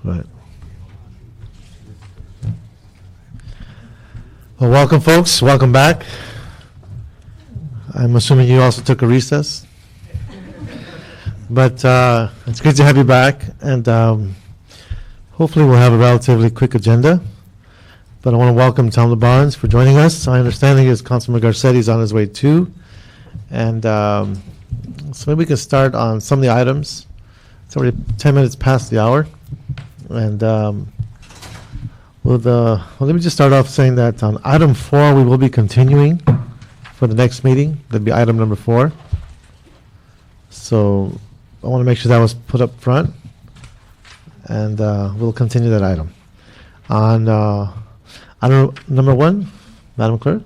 Right. Well, welcome, folks. Welcome back. I'm assuming you also took a recess. But it's good to have you back, and hopefully we'll have a relatively quick agenda. But I want to welcome Tom LeBarnes for joining us. My understanding is Councilman Garcetti is on his way too. And so maybe we can start on some of the items. It's already 10 minutes past the hour. And let me just start off saying that on item 4, we will be continuing for the next meeting. That'll be item number 4. So I want to make sure that was put up front. And we'll continue that item. On item number 1, Madam Clerk.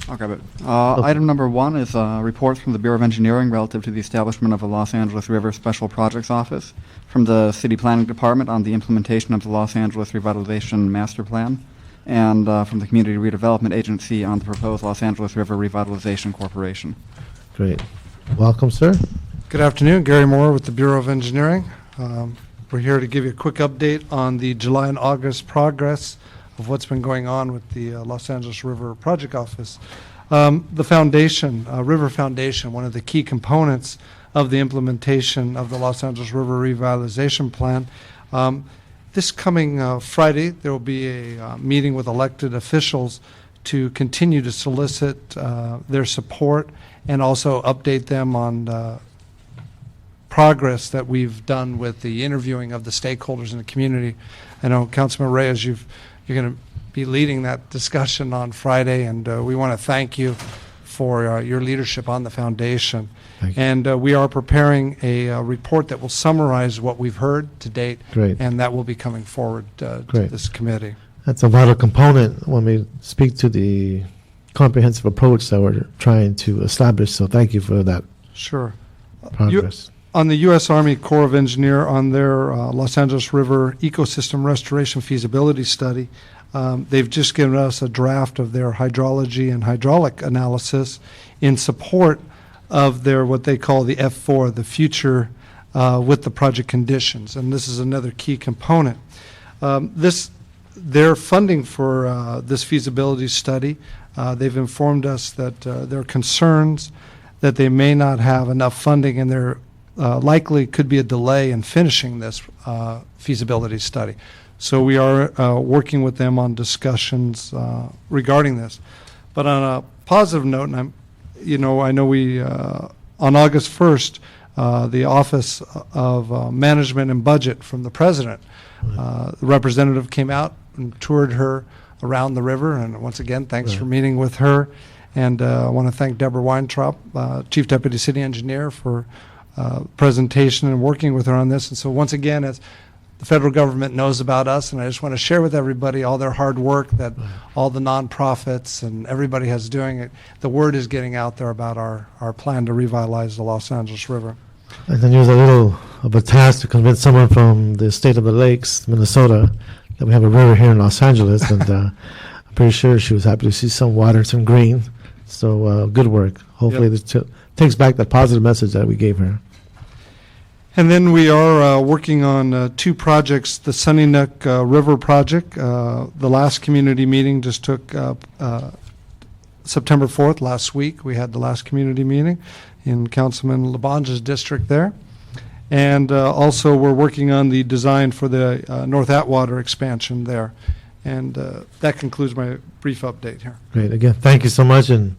I'll grab it. Item number 1 is reports from the Bureau of Engineering relative to the establishment of a Los Angeles River Special Projects Office, from the City Planning Department on the implementation of the Los Angeles Revitalization Master Plan, and from the Community Redevelopment Agency on the proposed Los Angeles River Revitalization Corporation. Great. Welcome, sir. Good afternoon. Gary Moore with the Bureau of Engineering. We're here to give you a quick update on the July and August progress of what's been going on with the Los Angeles River Project Office. The foundation, River Foundation, one of the key components of the implementation of the Los Angeles River Revitalization Plan. This coming Friday, there will be a meeting with elected officials to continue to solicit their support and also update them on progress that we've done with the interviewing of the stakeholders in the community. I know, Councilman Reyes, you're going to be leading that discussion on Friday, and we want to thank you for your leadership on the foundation. And we are preparing a report that will summarize what we've heard to date. Great. And that will be coming forward to this committee. That's a vital component when we speak to the comprehensive approach that we're trying to establish. So thank you for that Sure. progress. On the U.S. Army Corps of Engineer, on their Los Angeles River Ecosystem Restoration Feasibility Study, they've just given us a draft of their hydrology and hydraulic analysis in support of their, what they call the F4, the future with the project conditions. And this is another key component. Their funding for this feasibility study, they've informed us that there are concerns that they may not have enough funding, and there likely could be a delay in finishing this feasibility study. So we are working with them on discussions regarding this. But on a positive note, and I know we on August 1st, the Office of Management and Budget from the President, the representative came out and toured her around the river. And once again, thanks for meeting with her. And I want to thank Deborah Weintraub, Chief Deputy City Engineer, for presentation and working with her on this. And so once again, as the federal government knows about us, and I just want to share with everybody all their hard work that all the nonprofits and everybody has doing it. The word is getting out there about our plan to revitalize the Los Angeles River. And then there's a little of a task to convince someone from the state of the lakes, Minnesota, that we have a river here in Los Angeles. And I'm pretty sure she was happy to see some water, some green. So good work. Hopefully this takes back that positive message that we gave her. And then we are working on 2 projects, the Sunny Neck River project. The last community meeting just took September 4th, last week. We had the last community meeting in Councilman LeBonge's district there. And also we're working on the design for the North Atwater expansion there. And that concludes my brief update here. Great. Again, thank you so much. And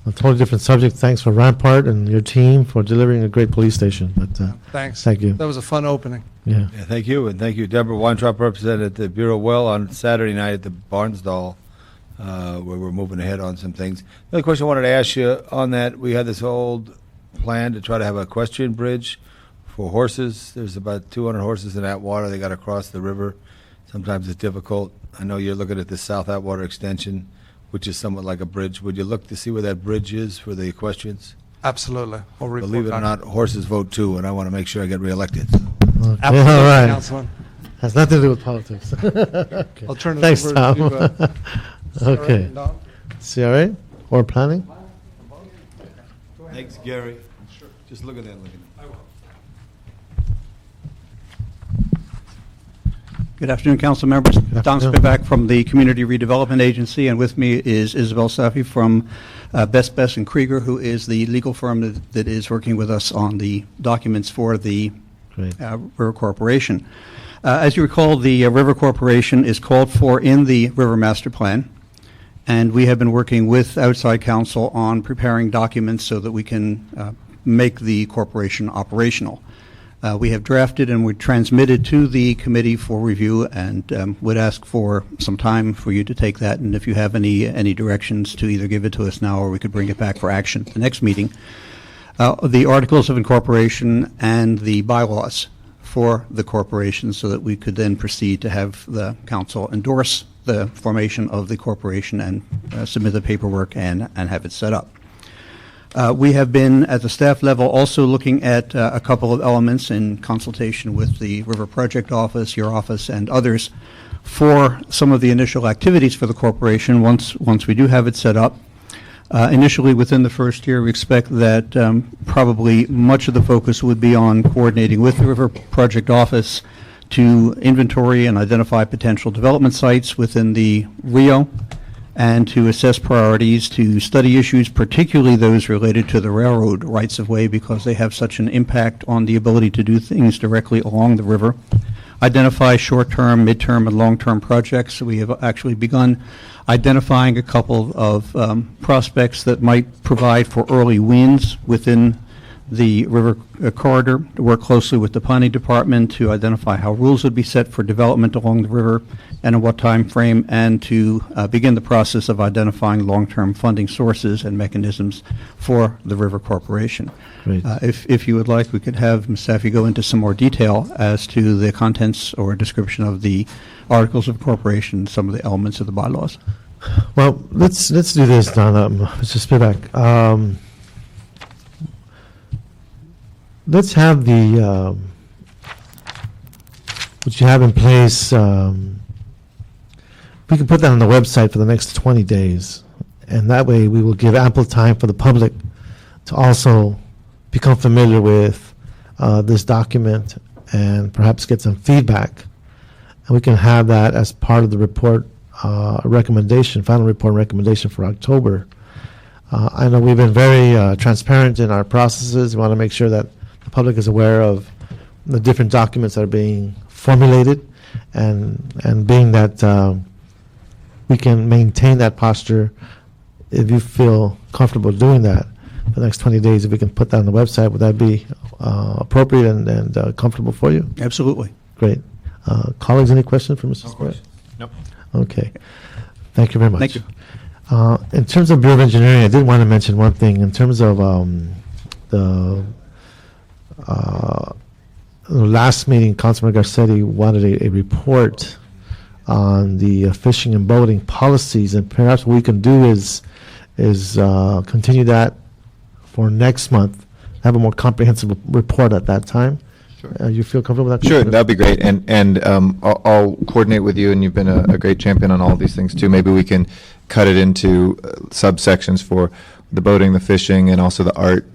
a totally different subject. Thanks for Rampart and your team for delivering a great police station. But thanks. Thank you. That was a fun opening. Yeah. Thank you, and thank you. Deborah Weintraub represented the Bureau well on Saturday night at the Barnsdall, where we're moving ahead on some things. The other question I wanted to ask you on that, we had this old plan to try to have a equestrian bridge for horses. There's about 200 horses in Atwater. They got to cross the river. Sometimes it's difficult. I know you're looking at the South Atwater extension, which is somewhat like a bridge. Would you look to see where that bridge is for the equestrians? Absolutely. We'll report Believe it or on not, horses vote too, and I want to make sure I get reelected. Okay. Absolutely, All right. Councilman. Has nothing to do with politics. Okay. I'll turn it Thanks, over Tom. to Okay. Don. CRA or planning? Thanks, Gary. Sure. Just look at that. I will. Good afternoon, council members. Don afternoon. Spivak from the Community Redevelopment Agency, and with me is Isabel Safi from Best and Krieger, who is the legal firm that is working with us on the documents for the Great. River Corporation. As you recall, the River Corporation is called for in the River Master Plan, and we have been working with outside counsel on preparing documents so that we can make the corporation operational. We have drafted and we transmitted to the committee for review, and would ask for some time for you to take that, and if you have any directions, to either give it to us now or we could bring it back for action at the next meeting. The Articles of Incorporation and the bylaws for the corporation, so that we could then proceed to have the council endorse the formation of the corporation and submit the paperwork and have it set up. We have been, at the staff level, also looking at a couple of elements in consultation with the River Project Office, your office, and others for some of the initial activities for the corporation once we do have it set up. Initially, within the first year, we expect that probably much of the focus would be on coordinating with the River Project Office to inventory and identify potential development sites within the Rio, and to assess priorities, to study issues, particularly those related to the railroad rights-of-way, because they have such an impact on the ability to do things directly along the river. Identify short-term, mid-term, and long-term projects. We have actually begun identifying a couple of prospects that might provide for early wins within the river corridor, to work closely with the planning department to identify how rules would be set for development along the river and in what time frame, and to begin the process of identifying long-term funding sources and mechanisms for the River Corporation. Great. If you would like, we could have Ms. Safi go into some more detail as to the contents or description of the Articles of Incorporation, some of the elements of the bylaws. Well, let's do this, Don. Mr. Spivak. Let's have the what you have in place. We can put that on the website for the next 20 days, and that way we will give ample time for the public to also become familiar with this document and perhaps get some feedback. And we can have that as part of the report recommendation, final report recommendation for October. I know we've been very transparent in our processes. We want to make sure that the public is aware of the different documents that are being formulated, and being that we can maintain that posture. If you feel comfortable doing that for the next 20 days, if we can put that on the website, would that be appropriate and comfortable for you? Absolutely. Great. Colleagues, any questions for Mr. Spivak? Nope. Okay. Thank you very much. Thank you. In terms of Bureau of Engineering, I did want to mention one thing. In terms of the last meeting, Councilman Garcetti wanted a report on the fishing and boating policies, and perhaps what we can do is continue that for next month, have a more comprehensive report at that time. Sure. You feel comfortable with that? Sure, that'd be great. And I'll coordinate with you, and you've been a great champion on all of these things too. Maybe we can cut it into subsections for the boating, the fishing, and also the art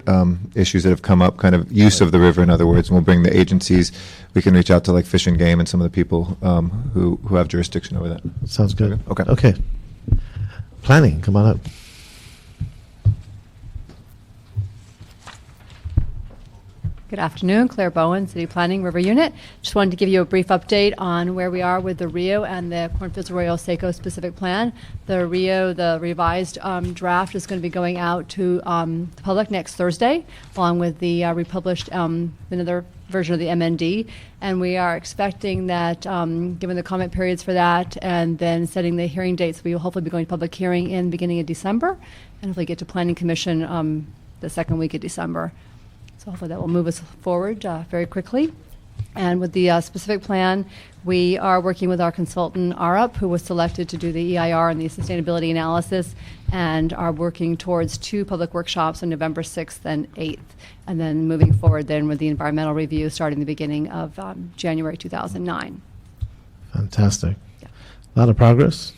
issues that have come up, kind of use of the river, in other words. And we'll bring the agencies. We can reach out to like Fish and Game and some of the people who have jurisdiction over that. Sounds good. Okay. Okay. Planning, come on up. Good afternoon, Claire Bowen, City Planning River Unit. Just wanted to give you a brief update on where we are with the Rio and the Cornfields Arroyo Seco specific plan. The Rio, the revised draft, is going to be going out to the public next Thursday, along with the republished another version of the MND. And we are expecting that, given the comment periods for that, and then setting the hearing dates, we will hopefully be going to public hearing in beginning of December, and hopefully get to Planning Commission the second week of December. So hopefully that will move us forward very quickly. And with the specific plan, we are working with our consultant, ARUP, who was selected to do the EIR and the sustainability analysis, and are working towards 2 public workshops on November 6th and 8th, and then moving forward then with the environmental review starting the beginning of January 2009. Fantastic. Yeah. A lot of progress.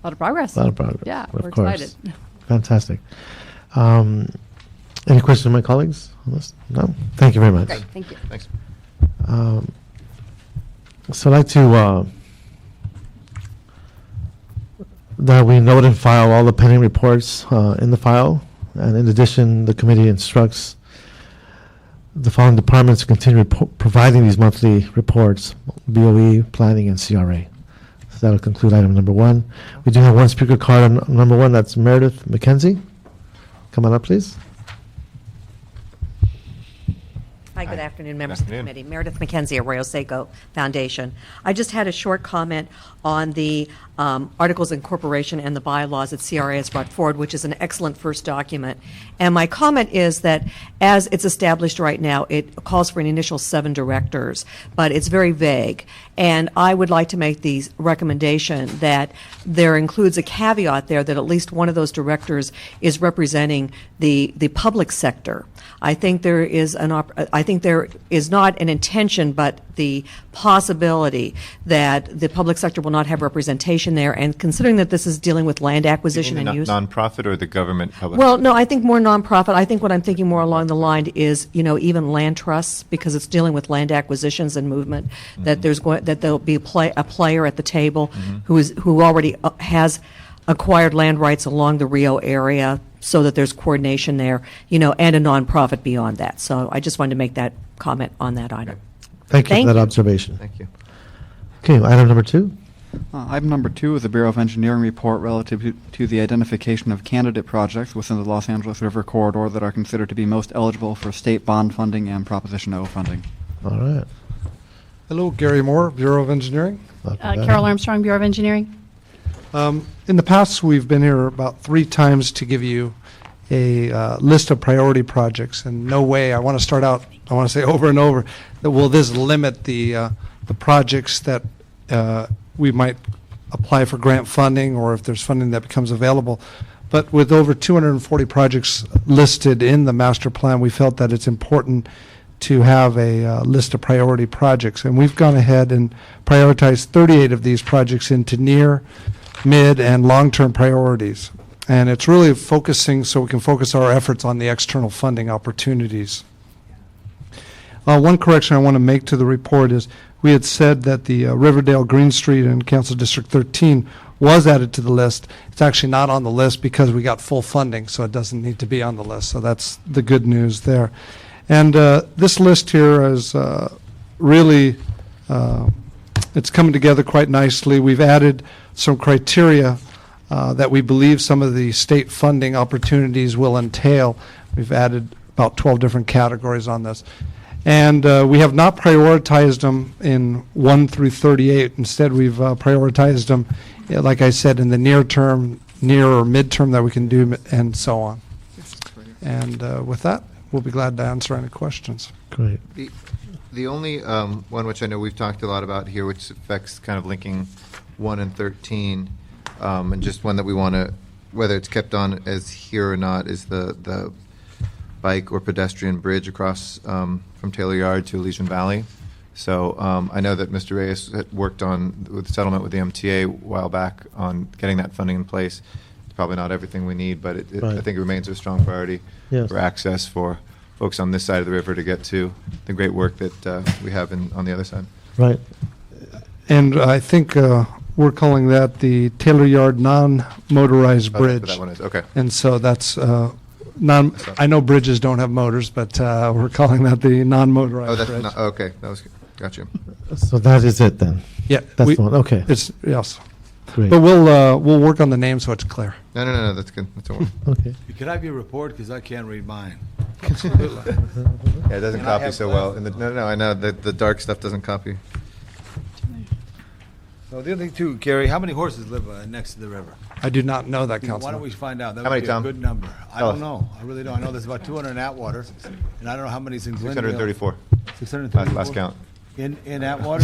A lot of progress. A lot of progress. Yeah, of we're course. excited. Fantastic. Any questions from my colleagues? No? Thank you very much. Great, thank you. Thanks. So I'd like to that we note and file all the pending reports in the file. And in addition, the committee instructs the following departments to continue providing these monthly reports: BOE, Planning, and CRA. So that'll conclude item number 1. We do have one speaker card on number 1. That's Meredith McKenzie. Come on up, please. Hi, good afternoon, members of the committee. Meredith McKenzie, Arroyo Seco Foundation. I just had a short comment on the Articles of Incorporation and the bylaws that CRA has brought forward, which is an excellent first document. And my comment is that as it's established right now, it calls for an initial 7 directors, but it's very vague. And I would like to make the recommendation that there includes a caveat there that at least one of those directors is representing the public sector. I think there is not an intention, but the possibility that the public sector will not have representation there. And considering that this is dealing with land acquisition and use, Nonprofit or the government public? well, no, I think more nonprofit. I think what I'm thinking more along the line is, even land trusts, because it's dealing with land acquisitions and movement. That there'll be a player at the table who already has acquired land rights along the Rio area, so that there's coordination there, and a nonprofit beyond that. So I just wanted to make that comment on that item. Thank you for that observation. Thank you. Okay, item number 2. Item number 2 is the Bureau of Engineering report relative to the identification of candidate projects within the Los Angeles River corridor that are considered to be most eligible for state bond funding and Proposition O funding. All right. Hello, Gary Moore, Bureau of Engineering. Carol Armstrong, Bureau of Engineering. In the past, we've been here about 3 times to give you a list of priority projects. And no way, I want to say over and over, that will this limit the projects that we might apply for grant funding, or if there's funding that becomes available. But with over 240 projects listed in the master plan, we felt that it's important to have a list of priority projects. And we've gone ahead and prioritized 38 of these projects into near, mid, and long-term priorities. And it's really focusing so we can focus our efforts on the external funding opportunities. One correction I want to make to the report is we had said that the Riverdale Green Street and Council District 13 was added to the list. It's actually not on the list because we got full funding, so it doesn't need to be on the list. So that's the good news there. And this list here is really, it's coming together quite nicely. We've added some criteria that we believe some of the state funding opportunities will entail. We've added about 12 different categories on this. And we have not prioritized them in 1 through 38. Instead, we've prioritized them, like I said, in the near term, near or midterm that we can do, and so on. And with that, we'll be glad to answer any questions. Great. The only one which I know we've talked a lot about here, which affects kind of linking 1 and 13, and just one that we want to, whether it's kept on as here or not, is the bike or pedestrian bridge across from Taylor Yard to Elysian Valley. So I know that Mr. Reyes had worked on with settlement with the MTA a while back on getting that funding in place. It's probably not everything we need, but Right. I think it remains a strong priority Yes. for access for folks on this side of the river to get to the great work that we have on the other side. Right. And I think we're calling that the Taylor Yard non-motorized Oh, bridge. that one is, okay. And so that's I know bridges don't have motors, but we're calling that the Oh, non-motorized that's bridge. not, okay, that was, got you. So that is it then? Yeah, That's the one, okay. It's, yes. Great. But we'll work on the name so it's clear. No, that's good. That's all right. Okay. Can I have your report, because I can't read mine? Yeah, it doesn't Can I copy have so one? well. No, I know that the dark stuff doesn't copy. So the other thing too, Gary, how many horses live next to the river? I do not know that, Why don't Councilman. we find out? That How would many, be a Tom? good number. I Tell don't us. know. I really don't. I know there's about 200 in Atwater, and I don't know how many's in Glendale. 634, 634? last count. In Atwater?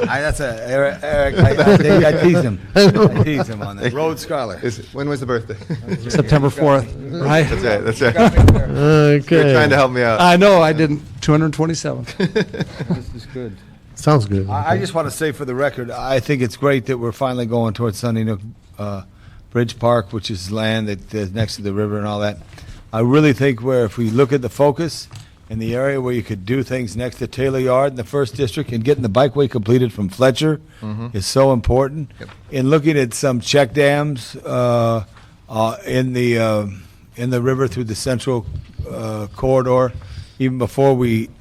That's Eric. I tease him. I tease him on that. Rhodes Scholar. When was the birthday? September 4th, right? That's right. Okay. You're trying to help me out. I know, I didn't. 227. This is good. Sounds good. I just want to say for the record, I think it's great that we're finally going towards Sunny Nook Bridge Park, which is land that is next to the river and all that. I really think if we look at the focus, in the area where you could do things next to Taylor Yard in the first district, and getting the bikeway completed from Fletcher is so important. Yep. In looking at some check dams in the river through the central corridor, even before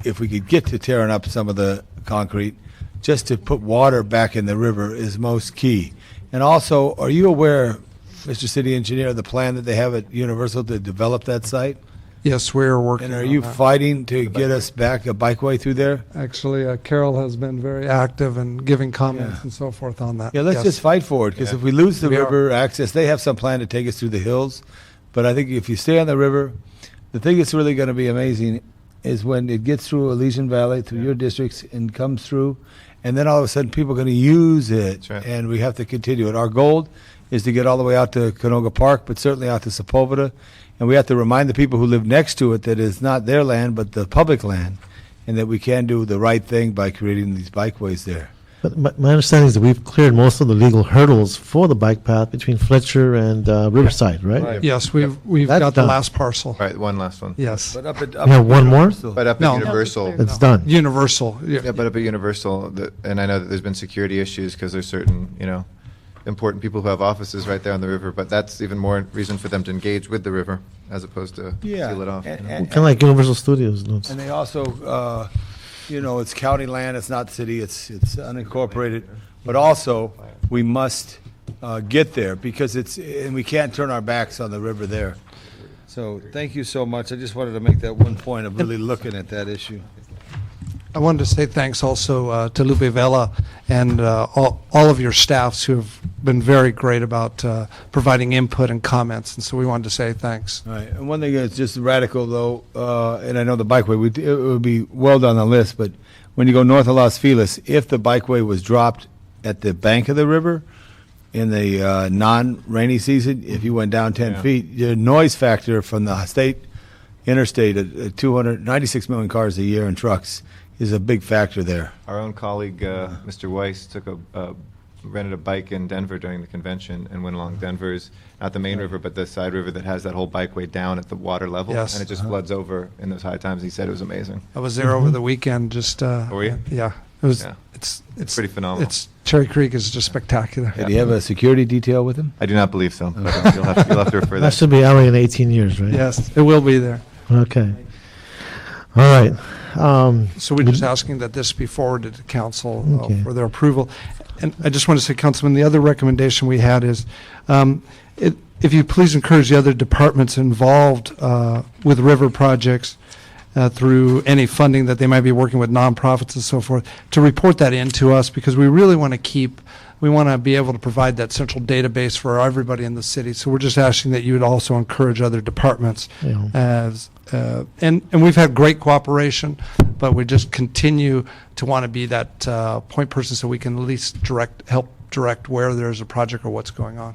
if we could get to tearing up some of the concrete, just to put water back in the river is most key. And also, are you aware, Mr. City Engineer, of the plan that they have at Universal to develop that site? Yes, we're working And are on you that. fighting to get us back a bikeway through there? Actually, Carol has been very active and giving comments Yeah. and so forth on that. Yeah, let's Yes. just fight for it, because Yeah. if we lose the We are. river access, they have some plan to take us through the hills. But I think if you stay on the river, the thing that's really going to be amazing is when it gets through Elysian Valley, through your districts, and comes through, and then all of a sudden people are going to use it, That's right. and we have to continue it. Our goal is to get all the way out to Canoga Park, but certainly out to Sepulveda, and we have to remind the people who live next to it that it's not their land, but the public land, and that we can do the right thing by creating these bikeways there. But my understanding is that we've cleared most of the legal hurdles for the bike path between Fletcher and Riverside, right? Right. Yes, we've That's got the done. last parcel. Right, one last one. Yes. But up at You have one more? Universal- But up No. at Universal, It's done. Universal. yeah, but up at Universal, and I know that there's been security issues because there's certain, important people who have offices right there on the river, but that's even more reason for them to engage with the river as opposed to Yeah, seal it off. and- Kind of like Universal Studios. No? And they also, it's county land, it's not city, it's unincorporated. But also, we must get there, because and we can't turn our backs on the river there. So, thank you so much. I just wanted to make that one point of really looking at that issue. I wanted to say thanks also to Lupe Vela and all of your staffs who have been very great about providing input and comments, and so we wanted to say thanks. All right, and one thing that's just radical, though, and I know the bikeway, it would be well down the list, but when you go north of Los Feliz, if the bikeway was dropped at the bank of the river in the non-rainy season, if you went down 10 Yeah. feet, your noise factor from the interstate at 296 million cars a year and trucks is a big factor there. Our own colleague, Mr. Weiss, rented a bike in Denver during the convention and went along Denver's, not the main river, but the side river that has that whole bikeway down at the water level. Yes. And it just floods over in those high times. He said it was amazing. I was there over the weekend. Just were you? Yeah, it was. Yeah. It's pretty phenomenal. It's Cherry Creek is just spectacular. Did he have a security detail with him? I do not believe so. But you'll have to refer That that. should be out in 18 years, right? Yes, it will be there. Okay. All right. So we're just asking that this be forwarded to council Okay. for their approval. And I just want to say, Councilman, the other recommendation we had is, if you please encourage the other departments involved with river projects through any funding that they might be working with nonprofits and so forth, to report that in to us, because we really want to we want to be able to provide that central database for everybody in the city. So we're just asking that you would also encourage other departments Yeah. as, and we've had great cooperation, but we just continue to want to be that point person so we can at least help direct where there's a project or what's going on.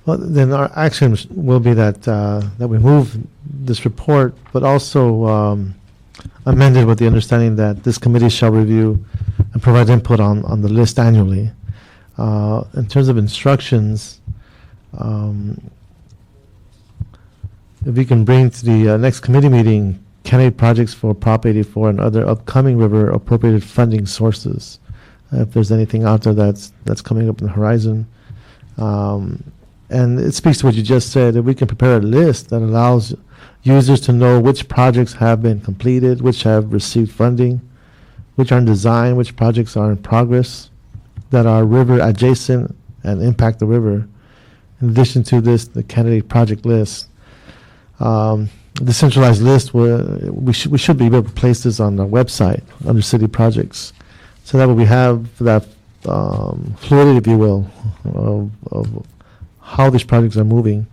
Well, then our action will be that that we move this report, but also amended with the understanding that this committee shall review and provide input on the list annually. In terms of instructions, if we can bring to the next committee meeting candidate projects for Prop 84 and other upcoming river appropriated funding sources, if there's anything out there that's coming up in the horizon. And it speaks to what you just said, if we can prepare a list that allows users to know which projects have been completed, which have received funding, which are in design, which projects are in progress, that are river adjacent and impact the river. In addition to this, the candidate project list. The centralized list, we should be able to place this on our website under city projects. So that way we have that fluidity, if you will, of how these projects are moving.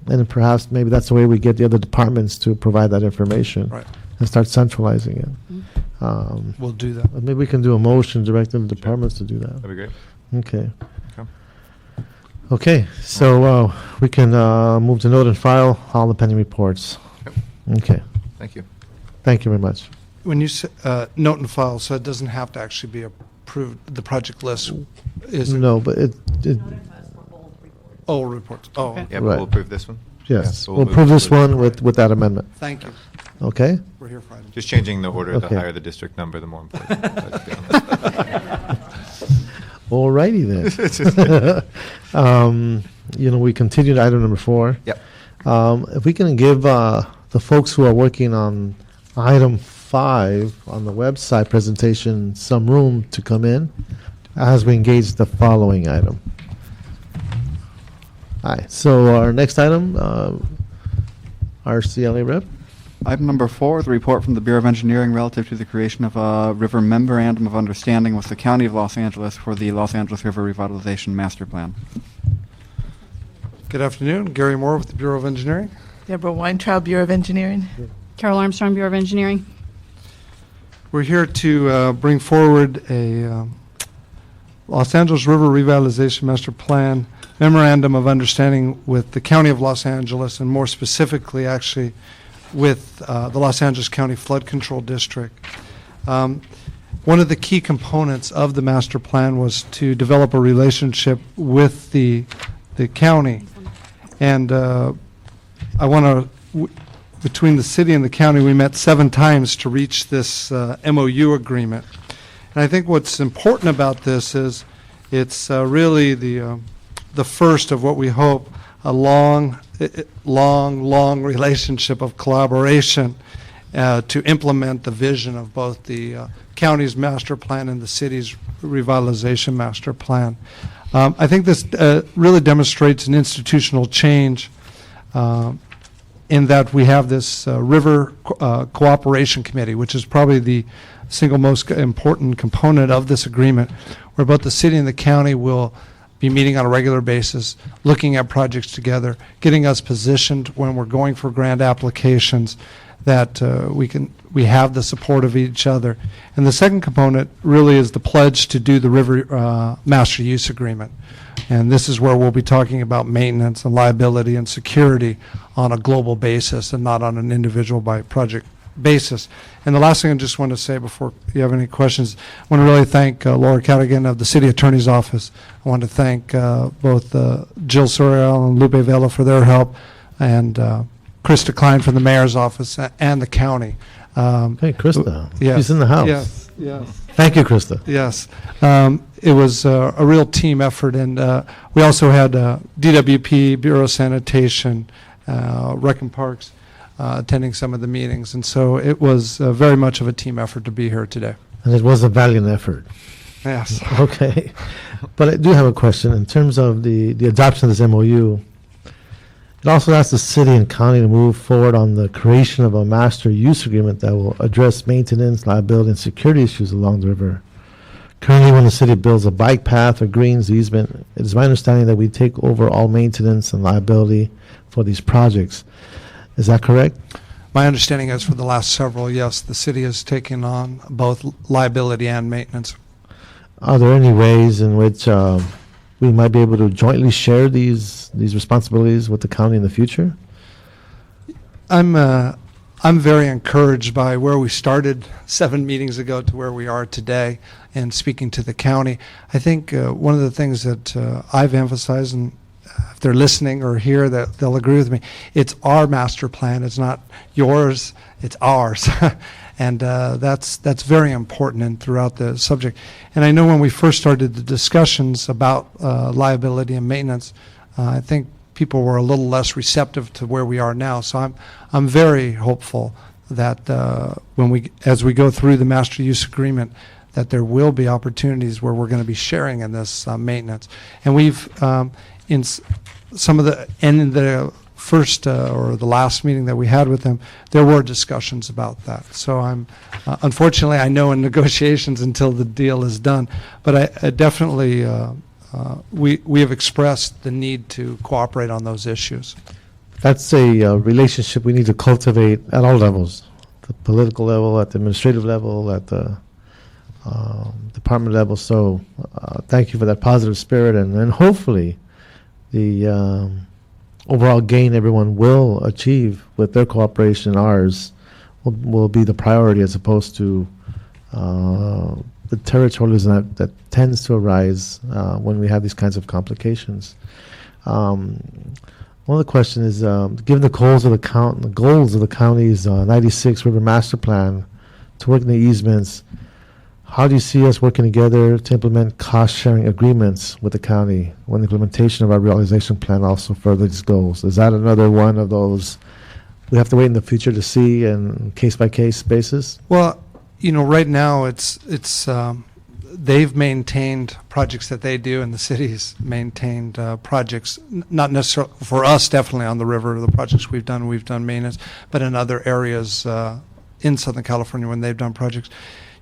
And then perhaps maybe that's the way we get the other departments to provide that information. Right. And start centralizing it. We'll do that. Maybe we can do a motion directing the departments to do that. That'd be great. Okay. Okay. Okay, so we can move to note and file all the pending reports. Okay, Thank you. thank you very much. When you say note and file, so it doesn't have to actually be approved, the project list is. No, but it Old reports. Oh, Okay. Yeah, Right. we'll approve this one. yes, Yeah, we'll move approve this to- one with that amendment. thank you. Okay? We're here for item. Just changing the order, the Okay. higher the district number, the more important. Let's be honest. All righty then. We continue to item number 4. Yep. If we can give the folks who are working on item 5 on the website presentation some room to come in as we engage the following item. All right, so our next item, our CLA rep. Item number 4 is a report from the Bureau of Engineering relative to the creation of a river memorandum of understanding with the County of Los Angeles for the Los Angeles River Revitalization Master Plan. Good afternoon. Gary Moore with the Bureau of Engineering. Deborah Weintraub, Bureau of Engineering. Carol Armstrong, Bureau of Engineering. We're here to bring forward a Los Angeles River Revitalization Master Plan memorandum of understanding with the County of Los Angeles, and more specifically, actually, with the Los Angeles County Flood Control District. One of the key components of the master plan was to develop a relationship with the county. And I want to, between the city and the county, we met 7 times to reach this MOU agreement. And I think what's important about this is it's really the first of what we hope a long relationship of collaboration to implement the vision of both the county's master plan and the city's revitalization master plan. I think this really demonstrates an institutional change in that we have this River Cooperation Committee, which is probably the single most important component of this agreement, where both the city and the county will be meeting on a regular basis, looking at projects together, getting us positioned when we're going for grant applications, that we have the support of each other. And the second component really is the pledge to do the river master use agreement. And this is where we'll be talking about maintenance and liability and security on a global basis and not on an individual by project basis. And the last thing I just want to say before you have any questions, I want to really thank Laura Cadigan of the City Attorney's Office. I want to thank both Jill Sorial and Lupe Vela for their help, and Krista Klein from the Mayor's Office and the county. Hey, Krista. Yes. She's in the house. Yes. Thank you, Krista. Yes. It was a real team effort, and we also had DWP, Bureau of Sanitation, Rec and Parks attending some of the meetings, and so it was very much of a team effort to be here today. And it was a valiant effort. Yes. Okay. But I do have a question. In terms of the adoption of this MOU, it also asks the city and county to move forward on the creation of a master use agreement that will address maintenance, liability, and security issues along the river. Currently, when the city builds a bike path or greens easement, it is my understanding that we take over all maintenance and liability for these projects. Is that correct? My understanding is for the last several, yes, the city has taken on both liability and maintenance. Are there any ways in which we might be able to jointly share these responsibilities with the county in the future? I'm very encouraged by where we started 7 meetings ago to where we are today, and speaking to the county. I think one of the things that I've emphasized, and if they're listening or here, that they'll agree with me, it's our master plan. It's not yours, it's ours. And that's very important and throughout the subject. And I know when we first started the discussions about liability and maintenance, I think people were a little less receptive to where we are now. So I'm very hopeful that as we go through the master use agreement, that there will be opportunities where we're going to be sharing in this maintenance. And we've in the first or the last meeting that we had with them, there were discussions about that. So unfortunately, I know in negotiations until the deal is done, but I definitely, we have expressed the need to cooperate on those issues. That's a relationship we need to cultivate at all levels, the political level, at the administrative level, at the department level. So thank you for that positive spirit, and hopefully the overall gain everyone will achieve with their cooperation and ours will be the priority, as opposed to the territorialism that tends to arise when we have these kinds of complications. One of the questions is, given the goals of the county's 96 River Master Plan to work in the easements, how do you see us working together to implement cost-sharing agreements with the county when the implementation of our realization plan also furthers these goals? Is that another one of those we have to wait in the future to see in case-by-case basis? Well, right now they've maintained projects that they do, and the city's maintained projects, not necessarily for us, definitely on the river, the projects we've done maintenance, but in other areas in Southern California when they've done projects.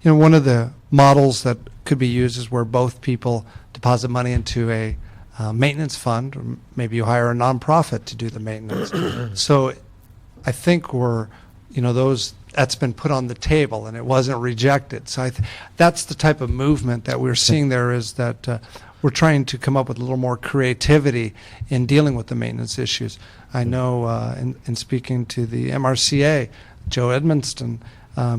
One of the models that could be used is where both people deposit money into a maintenance fund, or maybe you hire a nonprofit to do the maintenance. So I think that's been put on the table and it wasn't rejected. So that's the type of movement that we're seeing there, is that we're trying to come up with a little more creativity in dealing with the maintenance issues. I know in speaking to the MRCA, Joe Edmonston,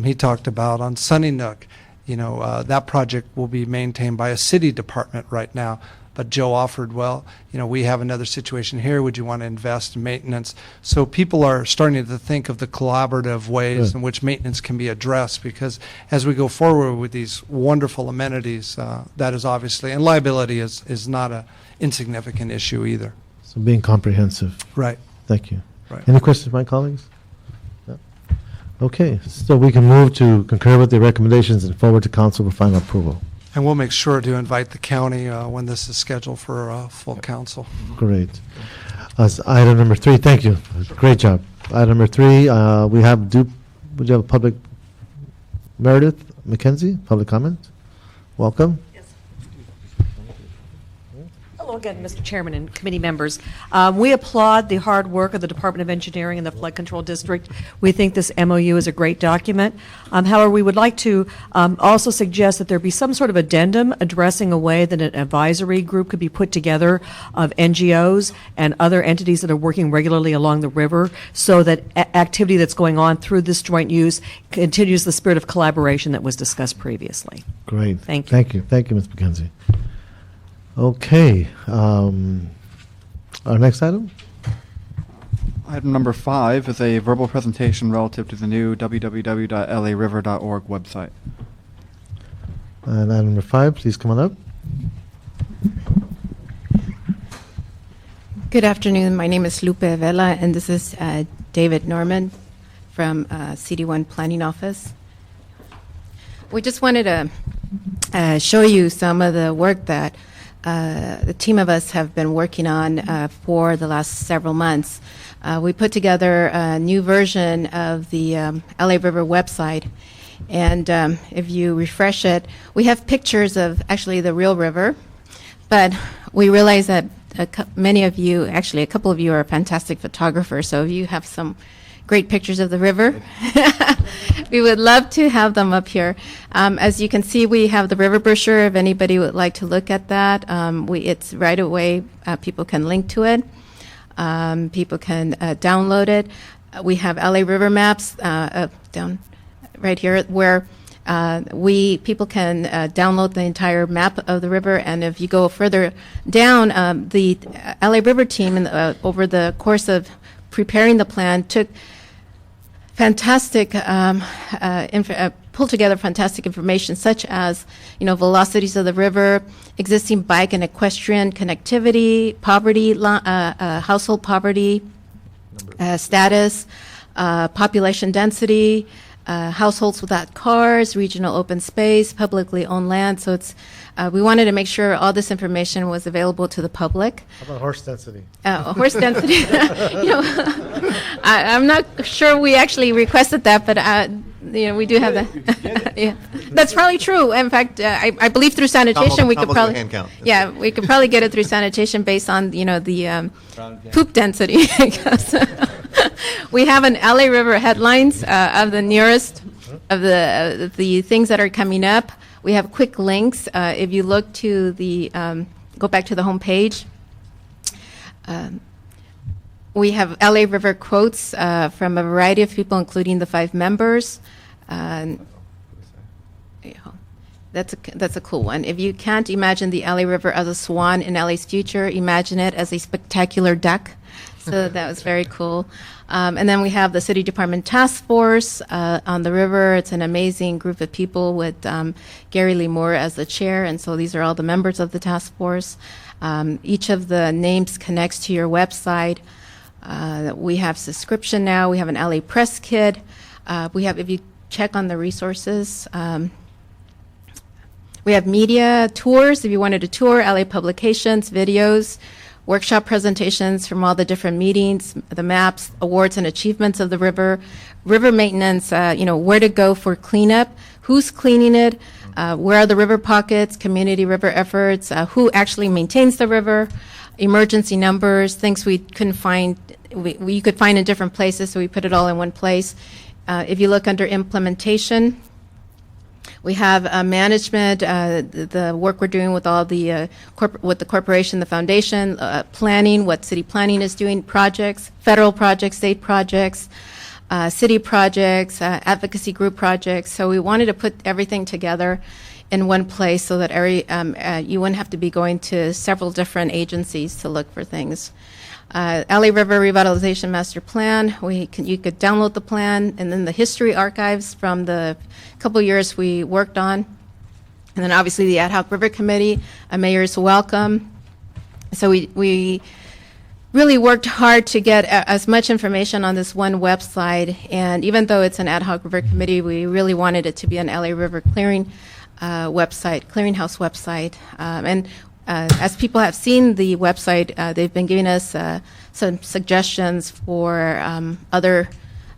he talked about on Sunny Nook, that project will be maintained by a city department right now. But Joe offered, we have another situation here. Would you want to invest in maintenance? So people are starting to think of the collaborative ways in which maintenance can be addressed, because as we go forward with these wonderful amenities, that is obviously, and liability is not an insignificant issue either. So being comprehensive. Right. Thank you. Right. Any questions, my colleagues? No. Okay, so we can move to concur with the recommendations and forward to council for final approval. And we'll make sure to invite the county when this is scheduled for full council. Great. Item number 3, thank you. Great job. Item number 3, would you have a public, Meredith McKenzie, public comment? Welcome. Hello again, Mr. Chairman and committee members. We applaud the hard work of the Department of Engineering and the Flood Control District. We think this MOU is a great document. However, we would like to also suggest that there be some sort of addendum addressing a way that an advisory group could be put together of NGOs and other entities that are working regularly along the river, so that activity that's going on through this joint use continues the spirit of collaboration that was discussed previously. Great. Thank you. Thank you. Thank you, Ms. McKenzie. Okay. Our next item? Item number 5 is a verbal presentation relative to the new www.lariver.org website. And item number 5, please come on up. Good afternoon. My name is Lupe Vela, and this is David Norman from CD1 Planning Office. We just wanted to show you some of the work that the team of us have been working on for the last several months. We put together a new version of the LA River website, and if you refresh it, we have pictures of actually the real river, but we realize that many of you, actually a couple of you, are fantastic photographers, so if you have some great pictures of the river, we would love to have them up here. As you can see, we have the river brochure if anybody would like to look at that. It's right away, people can link to it. People can download it. We have LA River maps down right here where people can download the entire map of the river. And if you go further down, the LA River team over the course of preparing the plan took fantastic, pulled together fantastic information such as, velocities of the river, existing bike and equestrian connectivity, poverty, household poverty status, population density, households without cars, regional open space, publicly owned land. So we wanted to make sure all this information was available to the public. How about horse density? Horse density. I'm not sure we actually requested that, but we do have that. Yeah, that's probably true. In fact, I believe through sanitation we could probably. Yeah, we could probably get it through sanitation based on the poop density. We have an LA River headlines of the nearest of the things that are coming up. We have quick links. If you look to go back to the home page, we have LA River quotes from a variety of people, including the 5 members. That's a cool one. If you can't imagine the LA River as a swan in LA's future, imagine it as a spectacular duck. So that was very cool. And then we have the City Department Task Force on the river. It's an amazing group of people with Gary Lee Moore as the chair, and so these are all the members of the task force. Each of the names connects to your website. We have subscription now. We have an LA Press Kit. We have, if you check on the resources, we have media tours. If you wanted a tour, LA publications, videos, workshop presentations from all the different meetings, the maps, awards, and achievements of the river, river maintenance, where to go for cleanup, who's cleaning it, where are the river pockets, community river efforts, who actually maintains the river, emergency numbers, things we couldn't find, we could find in different places, so we put it all in one place. If you look under implementation, we have management, the work we're doing with all the with the corporation, the foundation, planning, what city planning is doing, projects, federal projects, state projects, city projects, advocacy group projects. So we wanted to put everything together in one place so that you wouldn't have to be going to several different agencies to look for things. LA River Revitalization Master Plan, you could download the plan, and then the history archives from the couple years we worked on. And then obviously the Ad Hoc River Committee, a mayor's welcome. So we really worked hard to get as much information on this one website, and even though it's an Ad Hoc River Committee, we really wanted it to be an LA River clearing website, clearinghouse website. As people have seen the website, they've been giving us some suggestions for other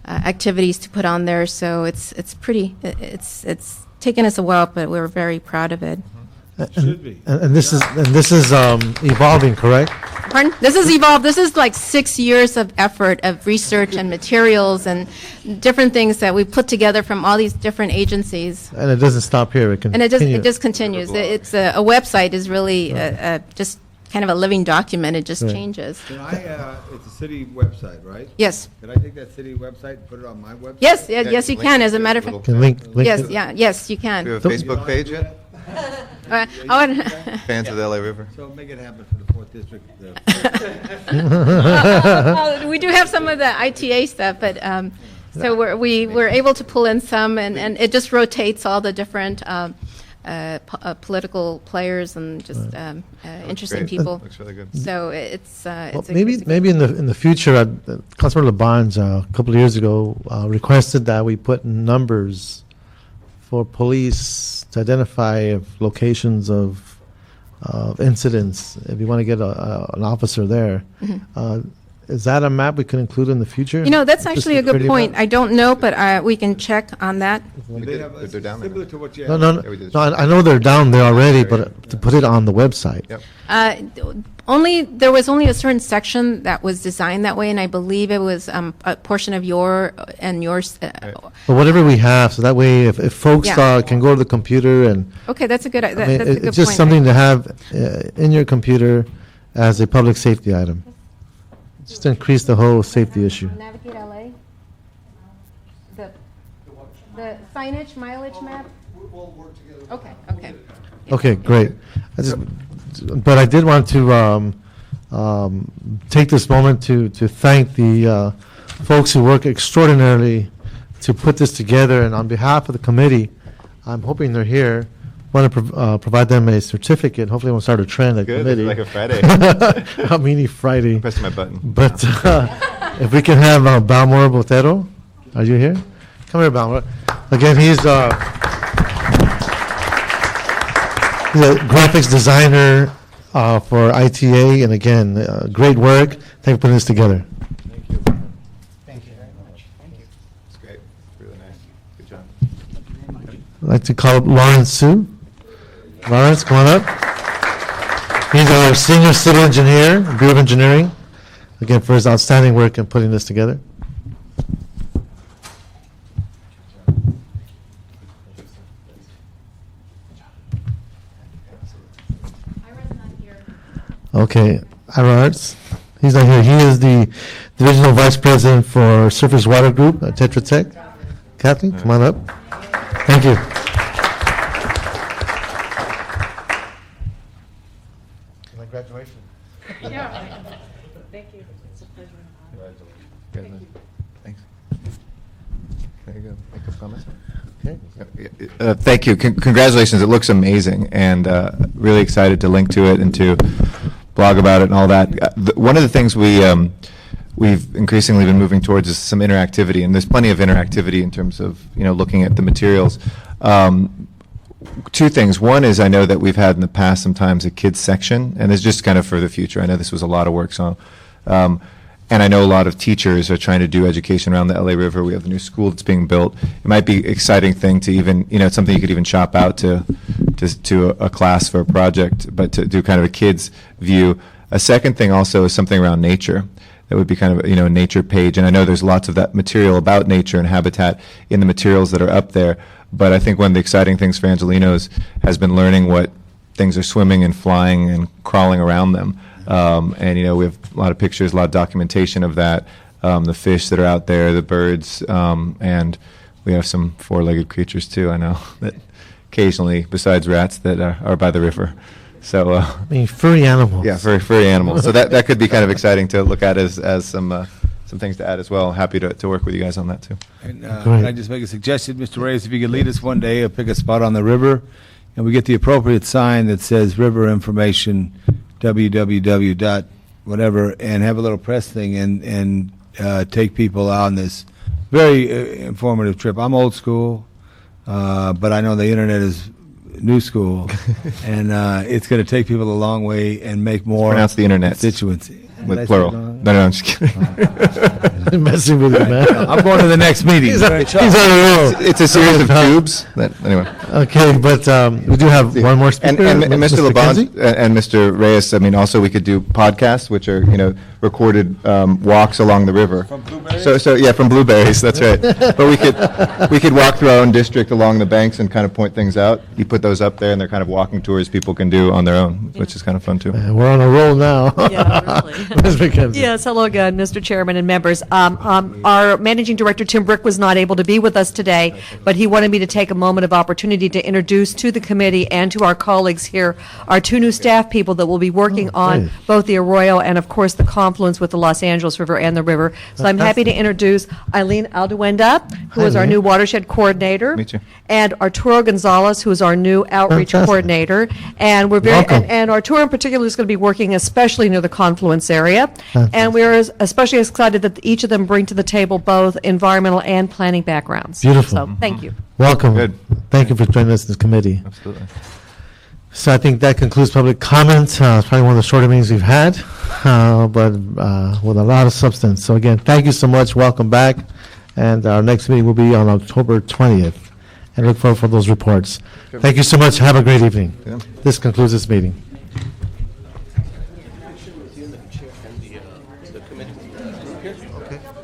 activities to put on there. So it's taken us a while, but we're very proud of it. Should be. And this is evolving, correct? Pardon? This is evolved. This is like 6 years of effort of research and materials and different things that we put together from all these different agencies. And it doesn't stop here. It And continues. it just continues. It's a website is really just kind of a living document. It just Right. changes. Can I, it's a city website, right? Yes. Can I take that city website and put it on my website? Yes. Yeah, Yes, you link can. it As a to matter of little- fact. Can link Yes. it. Yeah. Yes, you Do you can. have a You Facebook don't page do yet? I would. Fans of the LA River? So make it happen for the 4th District. Well, we do have some of the ITA stuff, but so we're able to pull in some, and it just rotates all the different political players and just interesting Great. people. Looks really good. So it's Well, a maybe in the future, Councilor LeBarnes a couple of years ago requested that we put numbers for police to identify locations of incidents. If you want to get an officer there, is that a map we can include in the future? That's Just actually a good security point. map? I don't know, but we can check on that. They have They're down there. similar to what you No, have. no, Yeah, we did. no. I know they're down there already, but to put it on the website. Yep. There was only a certain section that was designed that way, and I believe it was a portion of yours. But whatever we have, so that way, if folks Yeah. can go to the computer and Okay, that's a good. I mean, That's a good it's just point. something to have in your computer as a public safety item, just to increase the whole safety issue. Navigate LA. The signage mileage map. We'll work together. Okay. Okay. Okay, great. But I did want to take this moment to thank the folks who work extraordinarily to put this together. And on behalf of the committee, I'm hoping they're here. Want to provide them a certificate. Hopefully, we'll start a trend at Good, this committee. is like a Friday. A mini Friday. Pressing my button. But if we can have Balmore Botero, are you here? Come here, Balmore. Again, he's a graphics designer for ITA, and again, great work. Thank you for putting this together. Thank you very much. Thank you. It's great. Really nice. Good job. I'd like to call up Lawrence Sue. Lawrence, come on up. He's our senior civil engineer, Bureau of Engineering, again, for his outstanding work in putting this together. Okay, Ira Arts. He's not here. He is the Divisional Vice President for Surface Water Group at Tetra Tech. Kathleen, come on up. Thank you. My graduation. Yeah. Thank you. It's a pleasure. Thanks. There you go. Make a comment. Okay. Thank you. Congratulations. It looks amazing, and really excited to link to it and to blog about it and all that. One of the things we've increasingly been moving towards is some interactivity, and there's plenty of interactivity in terms of looking at the materials. Two things. One is I know that we've had in the past sometimes a kids section, and it's just kind of for the future. I know this was a lot of work, so. And I know a lot of teachers are trying to do education around the LA River. We have the new school that's being built. It might be an exciting thing to even, it's something you could even shop out to a class for a project, but to do kind of a kid's view. A second thing also is something around nature. That would be kind of, a nature page. And I know there's lots of that material about nature and habitat in the materials that are up there. But I think one of the exciting things for Angelenos has been learning what things are swimming and flying and crawling around them. And we have a lot of pictures, a lot of documentation of that, the fish that are out there, the birds, and we have some four-legged creatures too, I know, that occasionally, besides rats, that are by the river. So, furry animals. Yeah, furry animals. So that could be kind of exciting to look at as some things to add as well. Happy to work with you guys on that too. And can I just make a suggestion, Mr. Reyes, if you could lead us one day, pick a spot on the river, and we get the appropriate sign that says river information, www. whatever, and have a little press thing and take people out on this very informative trip. I'm old school, but I know the internet is new school, and it's going to take people a long way and make more Pronounce the internet constituency. with plural. No, I'm just kidding. Messing with you, man. I'm going to the next meeting. He's on the road. It's a series of tubes. Anyway. Okay, but we do have one more speaker. And Mr. McKenzie? LeBon and Mr. Reyes, also we could do podcasts, which are, recorded walks along the river. From blueberries? So yeah, from blueberries, that's right. But we could walk through our own district along the banks and kind of point things out. You put those up there, and they're kind of walking tours people can do on their own, which is kind of fun, too. We're on a roll now. Yeah, really. Ms. McKenzie. Yes, hello again, Mr. Chairman and members. Our Managing Director, Tim Brick, was not able to be with us today, but he wanted me to take a moment of opportunity to introduce to the committee and to our colleagues here our two new staff people that will be working on great. both the Arroyo and, of course, the confluence with the Los Angeles River and the river. So I'm happy to introduce Eileen Alduenda, who is our Eileen. new watershed coordinator. Meet you. And Arturo Gonzalez, who is our new outreach Fantastic. coordinator. And we're very, Welcome. and Arturo in particular is going to be working especially near the confluence area. Fantastic. And we're especially excited that each of them bring to the table both environmental and planning backgrounds. Beautiful. So, thank you. Welcome. Good. Thank you for joining us in this committee. Absolutely. So I think that concludes public comment. It's probably one of the shorter meetings we've had, but with a lot of substance. So again, thank you so much. Welcome back. And our next meeting will be on October 20th. And look forward for those reports. Thank you so much. Have a great evening. Yeah. This concludes this meeting.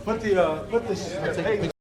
Put the